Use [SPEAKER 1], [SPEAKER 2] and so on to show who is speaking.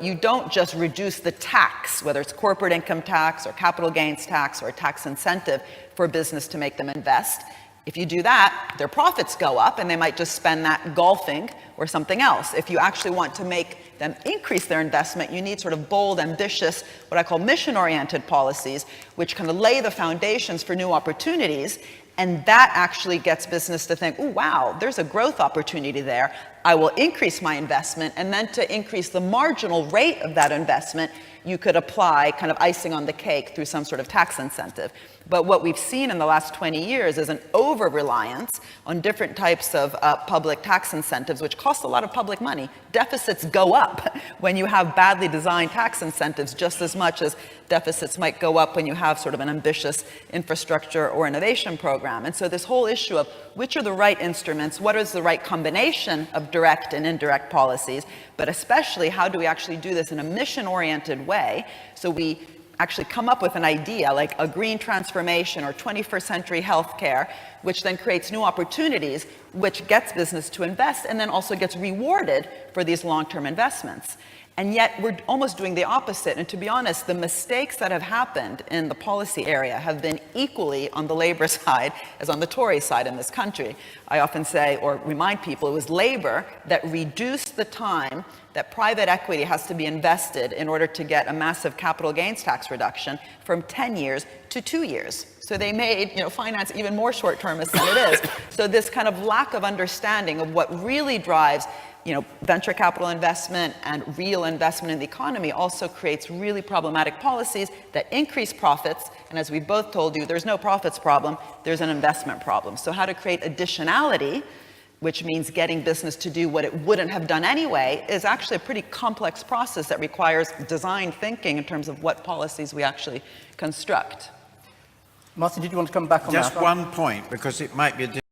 [SPEAKER 1] you don't just reduce the tax, whether it's corporate income tax or capital gains tax or a tax incentive for business to make them invest. If you do that, their profits go up and they might just spend that golfing or something else. If you actually want to make them increase their investment, you need sort of bold, ambitious, what I call mission-oriented policies, which kind of lay the foundations for new opportunities. And that actually gets business to think, oh, wow, there's a growth opportunity there. I will increase my investment. And then to increase the marginal rate of that investment, you could apply kind of icing on the cake through some sort of tax incentive. But what we've seen in the last 20 years is an over-reliance on different types of public tax incentives, which cost a lot of public money. Deficits go up when you have badly designed tax incentives, just as much as deficits might go up when you have sort of an ambitious infrastructure or innovation program. And so this whole issue of which are the right instruments, what is the right combination of direct and indirect policies, but especially how do we actually do this in a mission-oriented way, so we actually come up with an idea like a green transformation or 21st century healthcare, which then creates new opportunities, which gets business to invest and then also gets rewarded for these long-term investments. And yet we're almost doing the opposite. And to be honest, the mistakes that have happened in the policy area have been equally on the labor side as on the Tory side in this country. I often say, or remind people, it was labor that reduced the time that private equity has to be invested in order to get a massive capital gains tax reduction from 10 years to 2 years. So they made, finance even more short-termist than it is. So this kind of lack of understanding of what really drives venture capital investment and real investment in the economy also creates really problematic policies that increase profits. And as we both told you, there's no profits problem, there's an investment problem. So how to create additionality, which means getting business to do what it wouldn't have done anyway, is actually a pretty complex process that requires design thinking in terms of what policies we actually construct.
[SPEAKER 2] Martin, did you want to come back on that?
[SPEAKER 3] Just one point, because it might be a